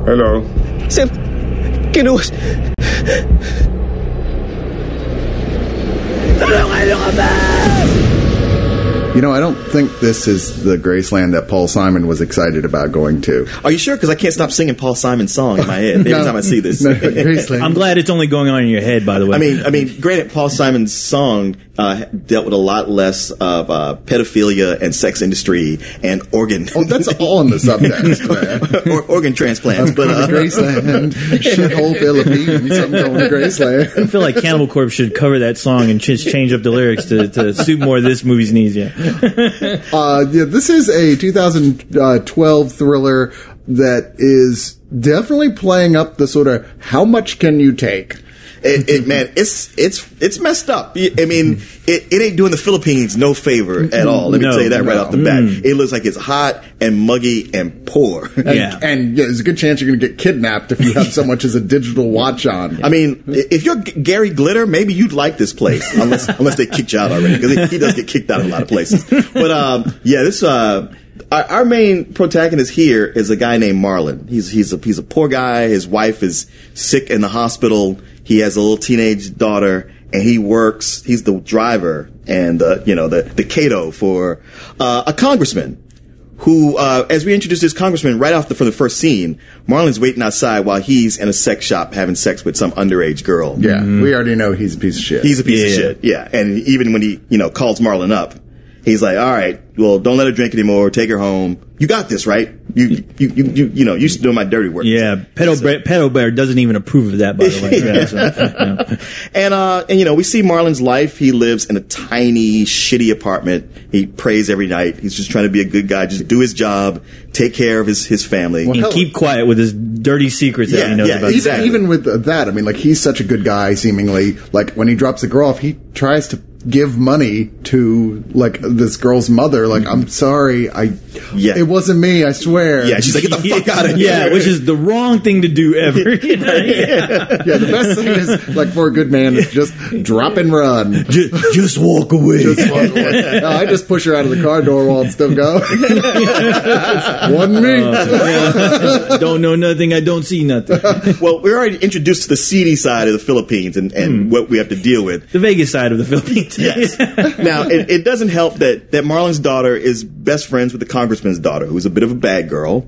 Hello. Sam, kinuha. You know, I don't think this is the Graceland that Paul Simon was excited about going to. Are you sure? Because I can't stop singing Paul Simon's song in my head every time I see this. No, Graceland. I'm glad it's only going on in your head, by the way. I mean, granted, Paul Simon's song dealt with a lot less of pedophilia and sex industry and organ. Oh, that's all in the subtext, man. Organ transplants. But Graceland, shithole Philippines, I'm going to Graceland. I feel like Cannibal Corpse should cover that song and just change up the lyrics to suit more of this movie's needs. Yeah. This is a 2012 thriller that is definitely playing up the sort of how much can you take. Man, it's messed up. I mean, it ain't doing the Philippines no favor at all. Let me tell you that right off the bat. It looks like it's hot and muggy and poor. And there's a good chance you're going to get kidnapped if you have so much as a digital watch on. I mean, if you're Gary Glitter, maybe you'd like this place, unless they kicked you out already, because he does get kicked out of a lot of places. But this. Our main protagonist here is a guy named Marlon. He's a poor guy. His wife is sick in the hospital. He has a little teenage daughter, and he works. He's the driver and the cato for a congressman. Who, as we introduce this congressman right off from the first scene, Marlon's waiting outside while he's in a sex shop having sex with some underage girl. Yeah, we already know he's a piece of shit. He's a piece of shit. Yeah, and even when he calls Marlon up, he's like, all right, well, don't let her drink anymore. Take her home. You got this, right? You used to do my dirty work. Yeah, Pedo Bear doesn't even approve of that, by the way. And we see Marlon's life. He lives in a tiny, shitty apartment. He prays every night. He's just trying to be a good guy, just do his job, take care of his family. And keep quiet with his dirty secrets that he knows about. Exactly. Even with that, I mean, like, he's such a good guy, seemingly. Like, when he drops the girl off, he tries to give money to, like, this girl's mother. Like, I'm sorry, it wasn't me, I swear. Yeah, she's like, get the fuck out of here. Yeah, which is the wrong thing to do ever. The best thing is, like, for a good man, is just drop and run. Just walk away. No, I just push her out of the car door while it's still going. Wasn't me. Don't know nothing, I don't see nothing. Well, we're already introduced to the seedy side of the Philippines and what we have to deal with. The Vegas side of the Philippines. Yes. Now, it doesn't help that Marlon's daughter is best friends with the congressman's daughter, who's a bit of a bad girl,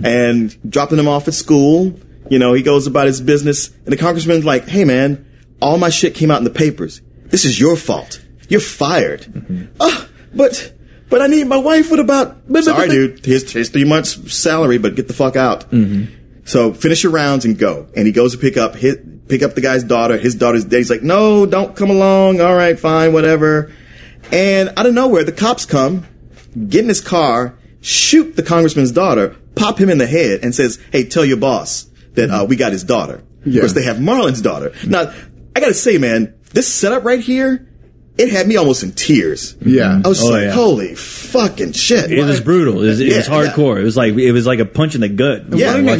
and dropping him off at school. He goes about his business, and the congressman's like, hey, man, all my shit came out in the papers. This is your fault. You're fired. But I need my wife with about... Sorry, dude. Here's 3 months' salary, but get the fuck out. So finish your rounds and go. And he goes to pick up the guy's daughter. His daughter's dead. He's like, no, don't come along. All right, fine, whatever. And out of nowhere, the cops come, get in his car, shoot the congressman's daughter, pop him in the head, and says, hey, tell your boss that we got his daughter. Yeah. Of course, they have Marlon's daughter. Now, I gotta say, man, this setup right here, it had me almost in tears. Yeah. I was holy fucking shit. It was brutal. It was hardcore. Yeah. It was like a punch in the gut. Yeah. What an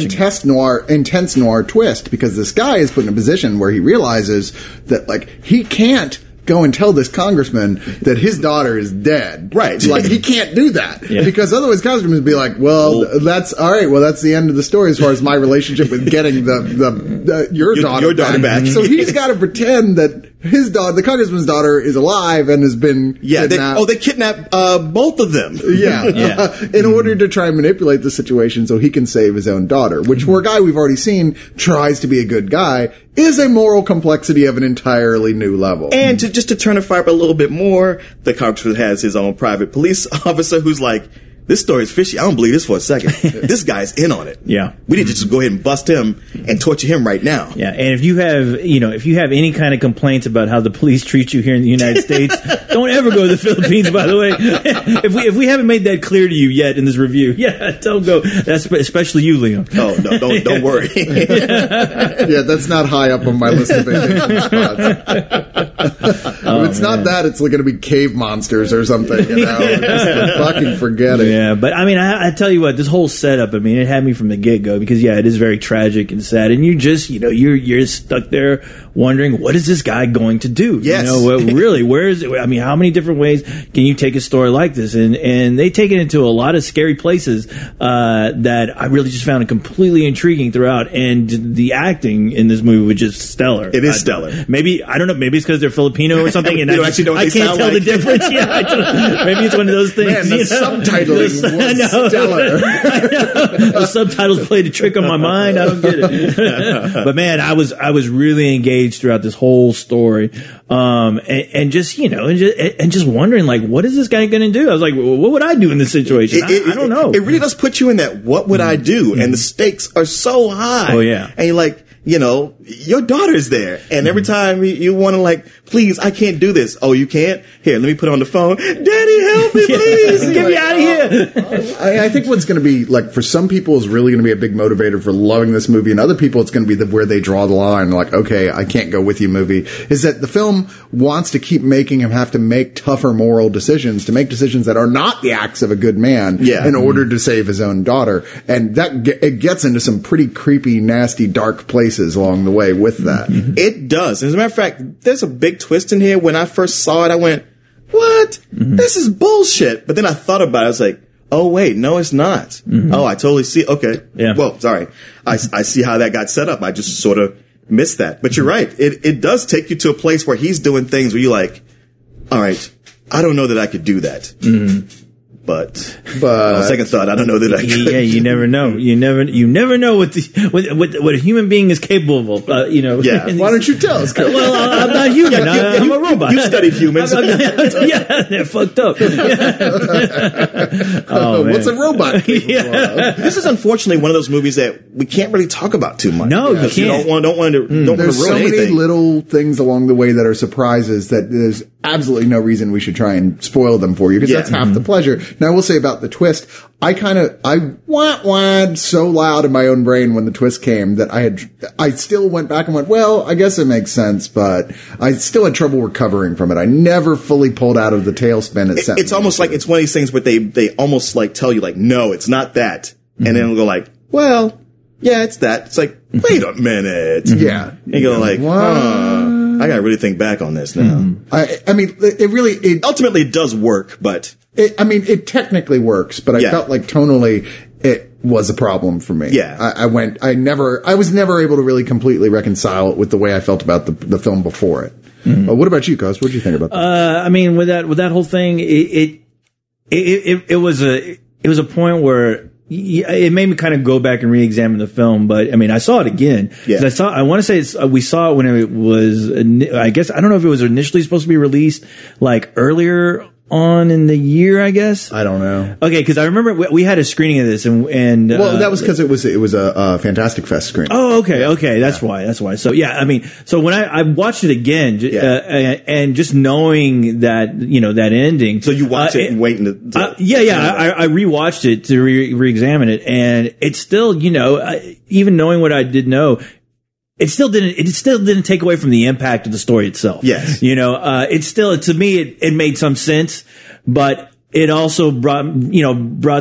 intense noir twist, because this guy is put in a position where he realizes that, like, he can't go and tell this congressman that his daughter is dead. Right. Like, he can't do that. Because otherwise congressman would be like, that's all right. Well, that's the end of the story as far as my relationship with getting your daughter back. So he's got to pretend that the congressman's daughter is alive and has been kidnapped. They kidnapped both of them. In order to try and manipulate the situation so he can save his own daughter, which for a guy we've already seen tries to be a good guy, is a moral complexity of an entirely new level. And just to turn the fire up a little bit more, the congressman has his own private police officer who's like, this story's fishy. I don't believe this for a second. This guy's in on it. Yeah. We need to just go ahead and bust him and torture him right now. Yeah. And if you have any kind of complaints about how the police treat you here in the United States, don't ever go to the Philippines, by the way. If we haven't made that clear to you yet in this review, don't go. That's especially you, Liam. Oh, no, don't worry. That's not high up on my list of vacation spots. If it's not that, it's going to be cave monsters or something, Just fucking forget it. Yeah, but I mean, I tell you what, this whole setup, I mean, it had me from the get-go because, yeah, it is very tragic and sad. And you just, you're stuck there wondering, what is this guy going to do? Yes. Really, where is it? I mean, how many different ways can you take a story like this? And they take it into a lot of scary places that I really just found it completely intriguing throughout. And the acting in this movie was just stellar. It is stellar. Maybe, I don't know, maybe it's because they're Filipino or something. And I can't tell the difference. Yeah, maybe it's one of those things. Man, the subtitling was stellar. The subtitles played a trick on my mind. I don't get it. But man, I was really engaged throughout this whole story. And just wondering, like, what is this guy going to do? I was like, well, what would I do in this situation? I don't know. It really does put you in that, what would I do? And the stakes are so high. Oh, yeah. And you're like, your daughter's there. And every time you want to, like, please, I can't do this. Oh, you can't? Here, let me put it on the phone. Daddy, help me, please. Get me out of here. I think what's going to be, like, for some people is really going to be a big motivator for loving this movie. And other people, it's going to be where they draw the line. Like, okay, I can't go with you movie. Is that the film wants to keep making him have to make tougher moral decisions, to make decisions that are not the acts of a good man in order to save his own daughter. And it gets into some pretty creepy, nasty, dark places along the way with that. It does. As a matter of fact, there's a big twist in here. When I first saw it, I went, what? This is bullshit. But then I thought about it. I was like, oh, wait, no, it's not. Oh, I totally see. Okay. Yeah. Well, sorry. I see how that got set up. I just sort of missed that. But you're right. It does take you to a place where he's doing things where you're like, all right, I don't know that I could do that. But on second thought, I don't know that I could. Yeah, you never know. You never know what a human being is capable of. Yeah. Why don't you tell us? Well, I'm not human. I'm a robot. You studied humans. Yeah, they're fucked up. Oh, what's a robot? This is unfortunately one of those movies that we can't really talk about too much. No, you can't. Don't want to ruin There's so anything. many little things along the way that are surprises that there's absolutely no reason we should try and spoil them for you, because that's half the pleasure. Now, I will say about the twist, I wah-wah'd so loud in my own brain when the twist came that I still went back and went, well, I guess it makes sense, but I still had trouble recovering from it. I never fully pulled out of the tailspin it sent me. It's almost like it's one of these things where they almost like tell you, like, no, it's not that. And then they'll go like, well, yeah, it's that. It's like, wait a minute. Yeah. And you go like, I gotta really think back on this now. I mean, it ultimately it does work, but it technically works, but I felt like tonally it was a problem for me. Yeah. I was never able to really completely reconcile it with the way I felt about the film before it. What about you, Cos? What did you think about that? I mean, with that whole thing, it was a point where it made me kind of go back and re-examine the film, but I mean, I saw it again. Yeah. I want to say we saw it when it was, I guess, I don't know if it was initially supposed to be released like earlier on in the year, I guess. I don't know. Okay, because I remember we had a screening of this, and well, that was because it was a Fantastic Fest screening. Oh, okay, that's why. So yeah, I mean, so when I watched it again, and just knowing that that ending. So you watch it and wait to I rewatched it to re-examine it, and it's still even knowing what I did know. It still didn't take away from the impact of the story itself. Yes. It's still, to me, it made some sense, but it also brought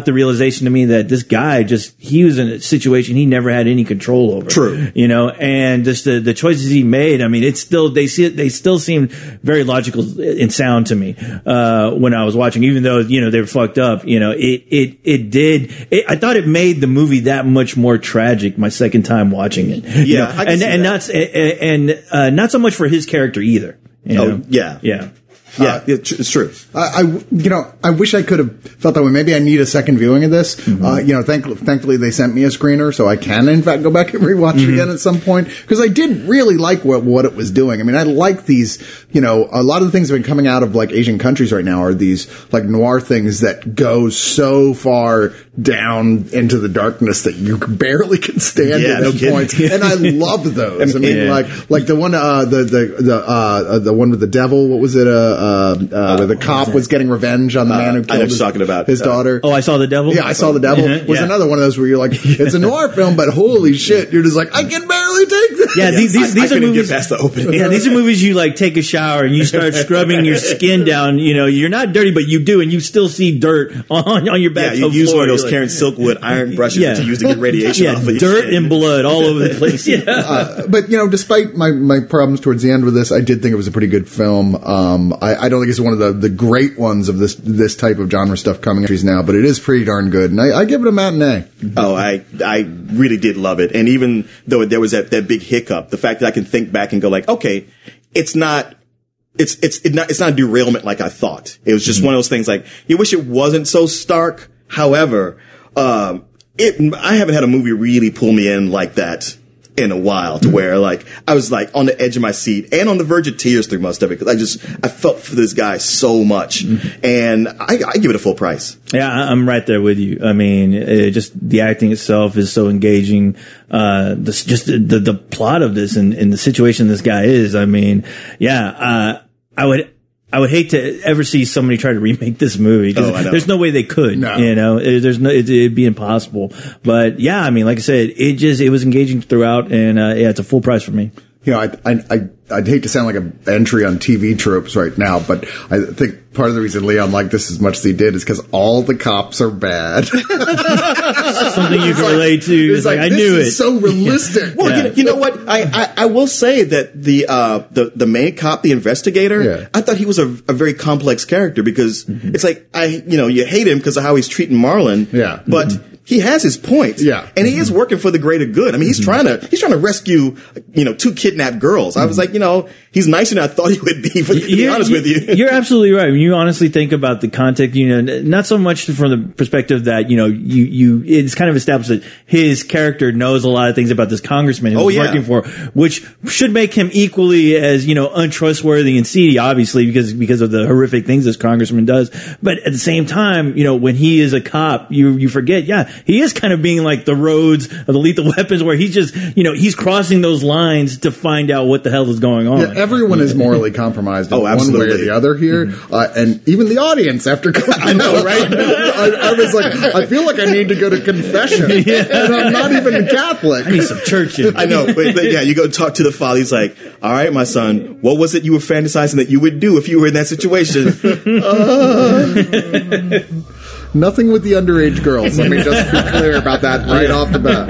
the realization to me that this guy he was in a situation he never had any control over. True. And just the choices he made, I mean, they still seemed very logical and sound to me, when I was watching, even though, they were fucked up, I thought it made the movie that much more tragic my second time watching it. Yeah. And not so much for his character either. Oh, yeah. Yeah. Yeah, it's true. I wish I could have felt that way. Maybe I need a second viewing of this. Thankfully they sent me a screener, so I can in fact go back and rewatch it again at some point, because I did really like what it was doing. I mean, I like these. A lot of the things that have been coming out of like Asian countries right now are these like noir things that go so far down into the darkness that you barely can stand at points. And I love those. I mean, like the one, the one with the devil. What was it? Where the cop was getting revenge on the man who killed his daughter. Oh, I Saw the Devil. Yeah, I Saw the Devil. Was another one of those where you're like, it's a noir film, but holy shit, you're just like, I can barely take this. Yeah, these are movies. Get past the opening. Yeah, these are movies you like take a shower and you start scrubbing your skin down. You know, you're not dirty, but you do, and you still see dirt on your back. Yeah, you use one of those Karen Silkwood iron brushes that you use to get radiation off of your dirt skin. and blood all over the place. Yeah. But despite my problems towards the end with this, I did think it was a pretty good film. I don't think it's one of the great ones of this type of genre stuff coming now, but it is pretty darn good, and I give it a matinee. Oh, I really did love it, and even though there was that big hiccup, the fact that I can think back and go like, okay, it's not a derailment like I thought. It was just one of those things like, you wish it wasn't so stark. However, I haven't had a movie really pull me in like that in a while, to where like I was like on the edge of my seat and on the verge of tears through most of it, because I felt for this guy so much, and I give it a full price. Yeah, I'm right there with you. I mean, just the acting itself is so engaging. The plot of this and the situation this guy is. I mean, I would hate to ever see somebody try to remake this movie, because there's no way they could. No. You know, it'd be impossible. But yeah, I mean, like I said, it was engaging throughout, and it's a full price for me. You know, I'd hate to sound like an entry on TV tropes right now, but I think part of the reason Leon liked this as much as he did is because all the cops are bad. Something you can relate to. It's like, I knew it. So realistic. Well, you know what? I will say that the main cop, the investigator, I thought he was a very complex character, because it's like, you hate him because of how he's treating Marlon. Yeah. But he has his point. Yeah. And he is working for the greater good. I mean, he's trying to rescue, 2 kidnapped girls. I was like, he's nicer than I thought he would be, to be honest with you. You're absolutely right. When you honestly think about the context, not so much from the perspective that, it's kind of established that his character knows a lot of things about this congressman he's working for, which should make him equally as, untrustworthy and seedy, obviously, because of the horrific things this congressman does. But at the same time, when he is a cop, you forget, he is kind of being like the Rhodes of the Lethal Weapons, where he's just, he's crossing those lines to find out what the hell is going on. Yeah, everyone is morally compromised in one way or the other here. And even the audience, after I know, right? I was like, I feel like I need to go to confession. And I'm not even Catholic. I need some churches. I know, but you go talk to the father. He's like, all right, my son, what was it you were fantasizing that you would do if you were in that situation? Nothing with the underage girls. Let me just be clear about that right off the bat.